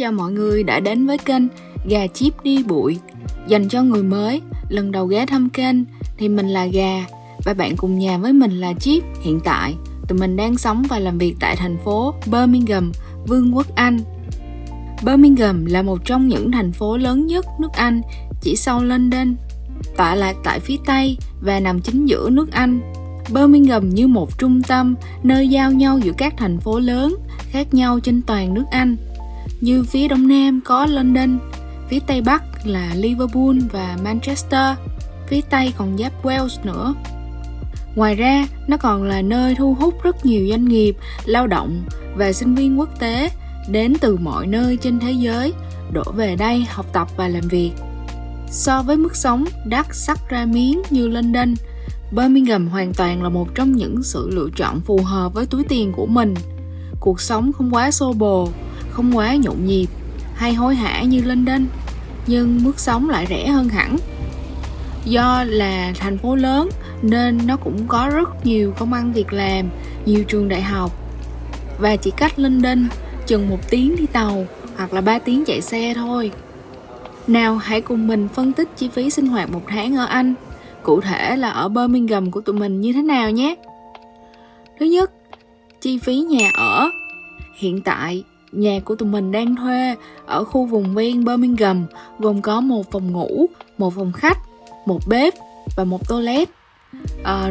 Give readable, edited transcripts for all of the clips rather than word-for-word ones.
chào mọi người đã đến với kênh Gà Chip Đi Bụi. Dành cho người mới, lần đầu ghé thăm kênh thì mình là Gà và bạn cùng nhà với mình là Chip. Hiện tại, tụi mình đang sống và làm việc tại thành phố Birmingham, Vương quốc Anh. Birmingham là một trong những thành phố lớn nhất nước Anh, chỉ sau London, tọa lạc tại phía Tây và nằm chính giữa nước Anh. Birmingham như một trung tâm nơi giao nhau giữa các thành phố lớn khác nhau trên toàn nước Anh. Như phía đông nam có London, phía tây bắc là Liverpool và Manchester, phía tây còn giáp Wales nữa. Ngoài ra, nó còn là nơi thu hút rất nhiều doanh nghiệp, lao động và sinh viên quốc tế đến từ mọi nơi trên thế giới đổ về đây học tập và làm việc. So với mức sống đắt sắt ra miếng như London, Birmingham hoàn toàn là một trong những sự lựa chọn phù hợp với túi tiền của mình. Cuộc sống không quá xô bồ, không quá nhộn nhịp hay hối hả như London, nhưng mức sống lại rẻ hơn hẳn. Do là thành phố lớn nên nó cũng có rất nhiều công ăn việc làm, nhiều trường đại học, và chỉ cách London chừng 1 tiếng đi tàu hoặc là 3 tiếng chạy xe thôi. Nào, hãy cùng mình phân tích chi phí sinh hoạt một tháng ở Anh, cụ thể là ở Birmingham của tụi mình như thế nào nhé. Thứ nhất, chi phí nhà ở. Hiện tại, nhà của tụi mình đang thuê ở khu vùng ven Birmingham, gồm có 1 phòng ngủ, 1 phòng khách, 1 bếp và 1 toilet,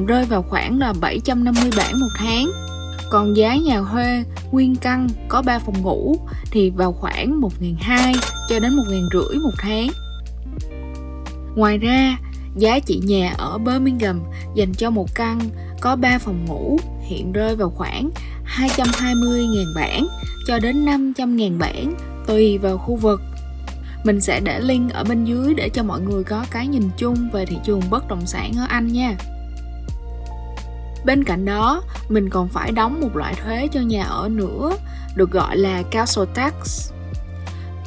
rơi vào khoảng là 750 bảng một tháng. Còn giá nhà thuê nguyên căn có 3 phòng ngủ thì vào khoảng 1.200 cho đến 1.500 một tháng. Ngoài ra, giá trị nhà ở Birmingham dành cho một căn có 3 phòng ngủ hiện rơi vào khoảng 220.000 bảng cho đến 500.000 bảng tùy vào khu vực. Mình sẽ để link ở bên dưới để cho mọi người có cái nhìn chung về thị trường bất động sản ở Anh nha. Bên cạnh đó, mình còn phải đóng một loại thuế cho nhà ở nữa, được gọi là Council Tax.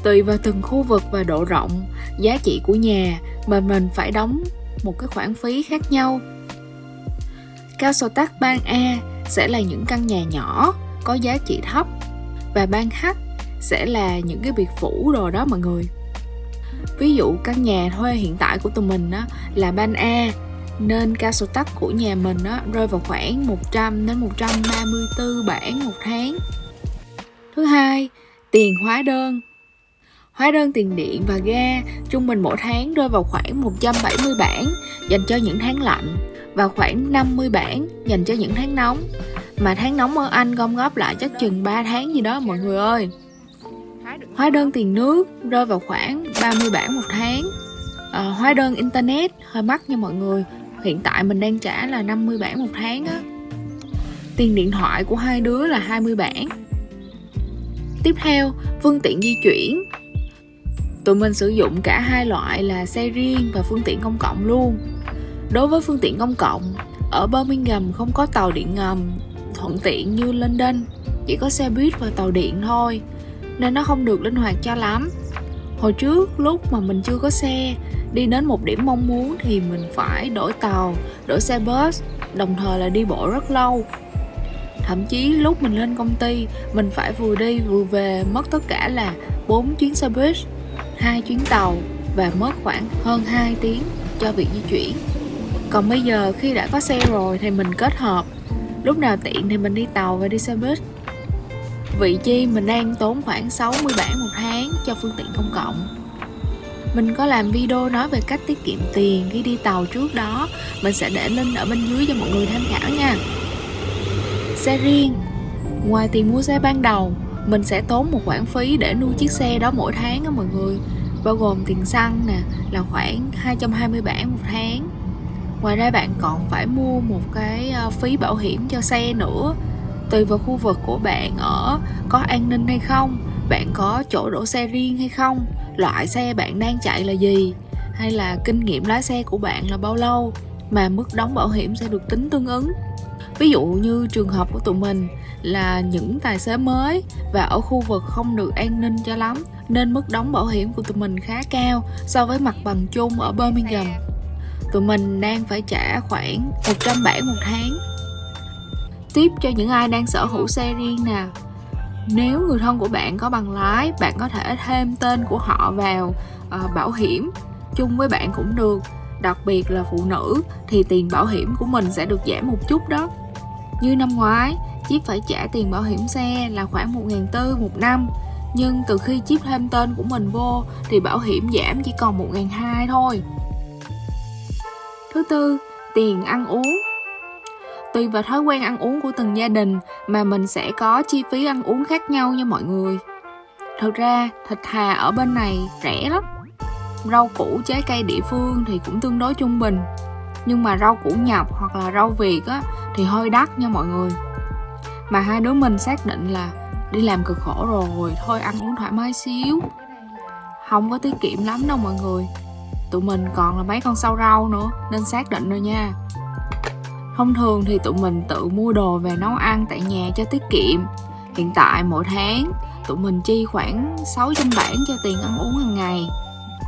Tùy vào từng khu vực và độ rộng, giá trị của nhà mà mình phải đóng một cái khoản phí khác nhau. Council Tax bang A sẽ là những căn nhà nhỏ, có giá trị thấp, và bang H sẽ là những cái biệt phủ đồ đó mọi người. Ví dụ căn nhà thuê hiện tại của tụi mình á, là bang A, nên Council Tax của nhà mình á, rơi vào khoảng 100 đến 134 bảng một tháng. Thứ hai, tiền hóa đơn. Hóa đơn tiền điện và ga trung bình mỗi tháng rơi vào khoảng 170 bảng dành cho những tháng lạnh và khoảng 50 bảng dành cho những tháng nóng. Mà tháng nóng ở Anh gom góp lại chắc chừng 3 tháng gì đó mọi người ơi. Hóa đơn tiền nước rơi vào khoảng 30 bảng một tháng. Hóa đơn internet hơi mắc nha mọi người, hiện tại mình đang trả là 50 bảng một tháng á. Tiền điện thoại của hai đứa là 20 bảng. Tiếp theo, phương tiện di chuyển. Tụi mình sử dụng cả hai loại là xe riêng và phương tiện công cộng luôn. Đối với phương tiện công cộng, ở Birmingham không có tàu điện ngầm thuận tiện như London, chỉ có xe buýt và tàu điện thôi, nên nó không được linh hoạt cho lắm. Hồi trước lúc mà mình chưa có xe, đi đến một điểm mong muốn thì mình phải đổi tàu, đổi xe bus, đồng thời là đi bộ rất lâu. Thậm chí lúc mình lên công ty, mình phải vừa đi vừa về, mất tất cả là 4 chuyến xe buýt, 2 chuyến tàu và mất khoảng hơn 2 tiếng cho việc di chuyển. Còn bây giờ khi đã có xe rồi thì mình kết hợp, lúc nào tiện thì mình đi tàu và đi xe buýt. Vị chi mình đang tốn khoảng 60 bảng một tháng cho phương tiện công cộng. Mình có làm video nói về cách tiết kiệm tiền khi đi tàu trước đó, mình sẽ để link ở bên dưới cho mọi người tham khảo nha. Xe riêng. Ngoài tiền mua xe ban đầu, mình sẽ tốn một khoản phí để nuôi chiếc xe đó mỗi tháng á mọi người, bao gồm tiền xăng nè, là khoảng 220 bảng một tháng. Ngoài ra bạn còn phải mua một cái phí bảo hiểm cho xe nữa. Tùy vào khu vực của bạn ở, có an ninh hay không, bạn có chỗ đổ xe riêng hay không, loại xe bạn đang chạy là gì, hay là kinh nghiệm lái xe của bạn là bao lâu, mà mức đóng bảo hiểm sẽ được tính tương ứng. Ví dụ như trường hợp của tụi mình là những tài xế mới và ở khu vực không được an ninh cho lắm, nên mức đóng bảo hiểm của tụi mình khá cao so với mặt bằng chung ở Birmingham. Tụi mình đang phải trả khoảng 100 bảng một tháng. Tiếp cho những ai đang sở hữu xe riêng nè, Nếu người thân của bạn có bằng lái, bạn có thể thêm tên của họ vào bảo hiểm chung với bạn cũng được. Đặc biệt là phụ nữ thì tiền bảo hiểm của mình sẽ được giảm một chút đó. Như năm ngoái, Chip phải trả tiền bảo hiểm xe là khoảng 1.400 một năm. Nhưng từ khi Chip thêm tên của mình vô thì bảo hiểm giảm chỉ còn 1.200 thôi. Thứ tư, tiền ăn uống. Tùy vào thói quen ăn uống của từng gia đình mà mình sẽ có chi phí ăn uống khác nhau nha mọi người. Thực ra, thịt thà ở bên này rẻ lắm. Rau củ, trái cây địa phương thì cũng tương đối trung bình. Nhưng mà rau củ Nhật hoặc là rau Việt á, thì hơi đắt nha mọi người. Mà hai đứa mình xác định là đi làm cực khổ rồi, thôi ăn uống thoải mái xíu. Không có tiết kiệm lắm đâu mọi người. Tụi mình còn là mấy con sâu rau nữa, nên xác định rồi nha. Thông thường thì tụi mình tự mua đồ về nấu ăn tại nhà cho tiết kiệm. Hiện tại mỗi tháng tụi mình chi khoảng 600 bảng cho tiền ăn uống hàng ngày.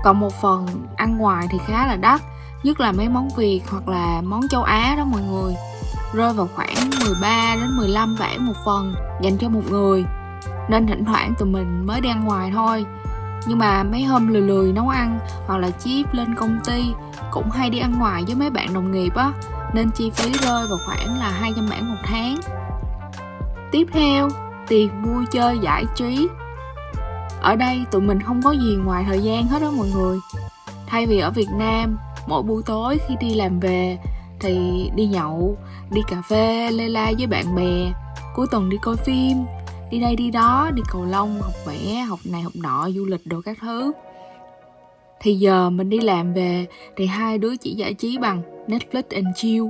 Còn một phần ăn ngoài thì khá là đắt, nhất là mấy món Việt hoặc là món châu Á đó mọi người. Rơi vào khoảng 13 đến 15 bảng một phần dành cho một người. Nên thỉnh thoảng tụi mình mới đi ăn ngoài thôi. Nhưng mà mấy hôm lười lười nấu ăn hoặc là Chip lên công ty cũng hay đi ăn ngoài với mấy bạn đồng nghiệp á, nên chi phí rơi vào khoảng là 200 bảng một tháng. Tiếp theo, tiền vui chơi giải trí. Ở đây tụi mình không có gì ngoài thời gian hết đó mọi người. Thay vì ở Việt Nam, mỗi buổi tối khi đi làm về thì đi nhậu, đi cà phê, lê la với bạn bè, cuối tuần đi coi phim, đi đây đi đó, đi cầu lông, học vẽ, học này học nọ, du lịch đồ các thứ. Thì giờ mình đi làm về thì hai đứa chỉ giải trí bằng Netflix and chill.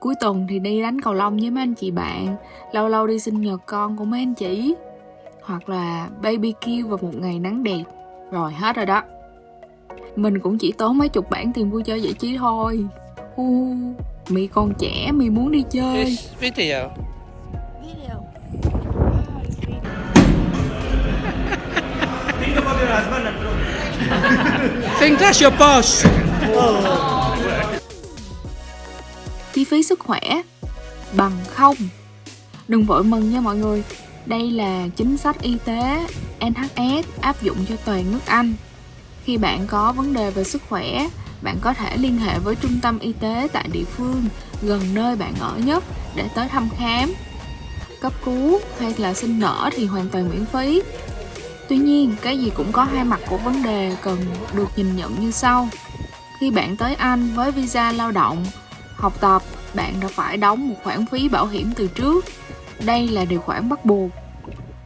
Cuối tuần thì đi đánh cầu lông với mấy anh chị bạn, lâu lâu đi sinh nhật con của mấy anh chị, hoặc là BBQ vào một ngày nắng đẹp. Rồi hết rồi đó. Mình cũng chỉ tốn mấy chục bảng tiền vui chơi giải trí thôi. Mì còn trẻ, mì muốn đi chơi. Video. Think about your husband and bro. Think that's your boss. Chi phí sức khỏe bằng không. Đừng vội mừng nha mọi người. Đây là chính sách y tế NHS áp dụng cho toàn nước Anh. Khi bạn có vấn đề về sức khỏe, bạn có thể liên hệ với trung tâm y tế tại địa phương gần nơi bạn ở nhất để tới thăm khám. Cấp cứu hay là sinh nở thì hoàn toàn miễn phí. Tuy nhiên, cái gì cũng có hai mặt của vấn đề cần được nhìn nhận như sau. Khi bạn tới Anh với visa lao động, học tập, bạn đã phải đóng một khoản phí bảo hiểm từ trước. Đây là điều khoản bắt buộc.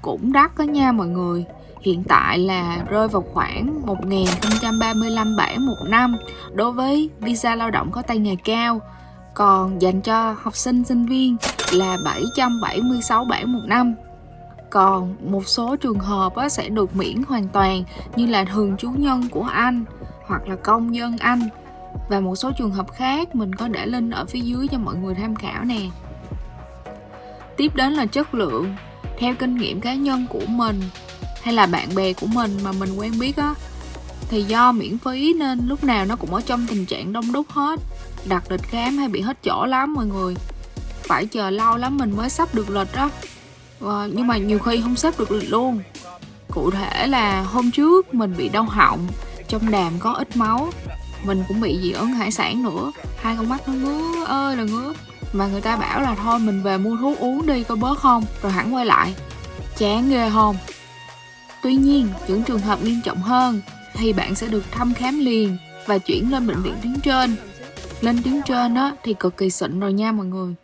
Cũng đắt đó nha mọi người. Hiện tại là rơi vào khoảng 1.035 bảng một năm đối với visa lao động có tay nghề cao. Còn dành cho học sinh, sinh viên là 776 bảng một năm. Còn một số trường hợp sẽ được miễn hoàn toàn như là thường trú nhân của Anh hoặc là công dân Anh. Và một số trường hợp khác mình có để link ở phía dưới cho mọi người tham khảo nè. Tiếp đến là chất lượng. Theo kinh nghiệm cá nhân của mình hay là bạn bè của mình mà mình quen biết á, thì do miễn phí nên lúc nào nó cũng ở trong tình trạng đông đúc hết. Đặt lịch khám hay bị hết chỗ lắm mọi người. Phải chờ lâu lắm mình mới sắp được lịch đó. Nhưng mà nhiều khi không sắp được lịch luôn. Cụ thể là hôm trước mình bị đau họng, trong đàm có ít máu. Mình cũng bị dị ứng hải sản nữa. Hai con mắt nó ngứa ơi là ngứa. Mà người ta bảo là thôi mình về mua thuốc uống đi coi bớt không. Rồi hẳn quay lại. Chán ghê không? Tuy nhiên, những trường hợp nghiêm trọng hơn thì bạn sẽ được thăm khám liền và chuyển lên bệnh viện tuyến trên. Lên tuyến trên thì cực kỳ xịn rồi nha mọi người.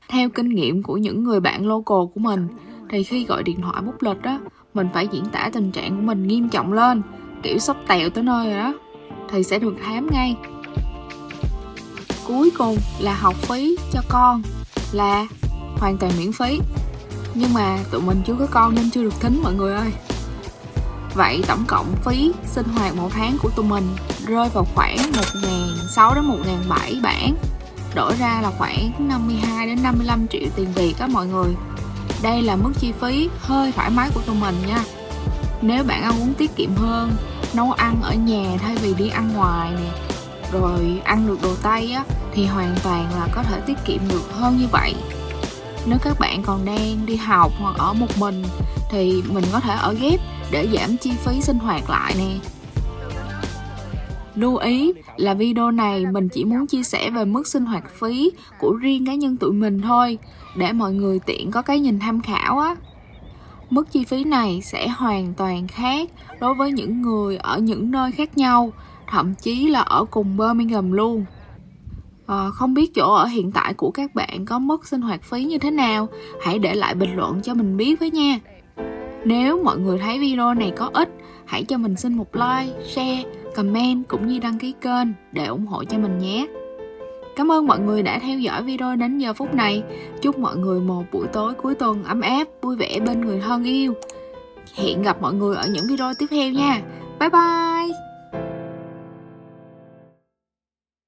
Theo kinh nghiệm của những người bạn local của mình thì khi gọi điện thoại bút lịch mình phải diễn tả tình trạng của mình nghiêm trọng lên, kiểu sốc tèo tới nơi rồi đó, thì sẽ được khám ngay. Cuối cùng là học phí cho con là hoàn toàn miễn phí. Nhưng mà tụi mình chưa có con nên chưa được thính mọi người ơi. Vậy tổng cộng phí sinh hoạt một tháng của tụi mình rơi vào khoảng 1.600 đến 1.700 bảng. Đổi ra là khoảng 52 đến 55 triệu tiền Việt á mọi người. Đây là mức chi phí hơi thoải mái của tụi mình nha. Nếu bạn ăn uống tiết kiệm hơn, nấu ăn ở nhà thay vì đi ăn ngoài nè, rồi ăn được đồ Tây thì hoàn toàn là có thể tiết kiệm được hơn như vậy. Nếu các bạn còn đang đi học hoặc ở một mình thì mình có thể ở ghép để giảm chi phí sinh hoạt lại nè. Lưu ý là video này mình chỉ muốn chia sẻ về mức sinh hoạt phí của riêng cá nhân tụi mình thôi, để mọi người tiện có cái nhìn tham khảo á. Mức chi phí này sẽ hoàn toàn khác đối với những người ở những nơi khác nhau, thậm chí là ở cùng Birmingham luôn. Không biết chỗ ở hiện tại của các bạn có mức sinh hoạt phí như thế nào? Hãy để lại bình luận cho mình biết với nha. Nếu mọi người thấy video này có ích, hãy cho mình xin một like, share, comment cũng như đăng ký kênh để ủng hộ cho mình nhé. Cảm ơn mọi người đã theo dõi video đến giờ phút này. Chúc mọi người một buổi tối cuối tuần ấm áp, vui vẻ bên người thân yêu. Hẹn gặp mọi người ở những video tiếp theo nha. Bye bye!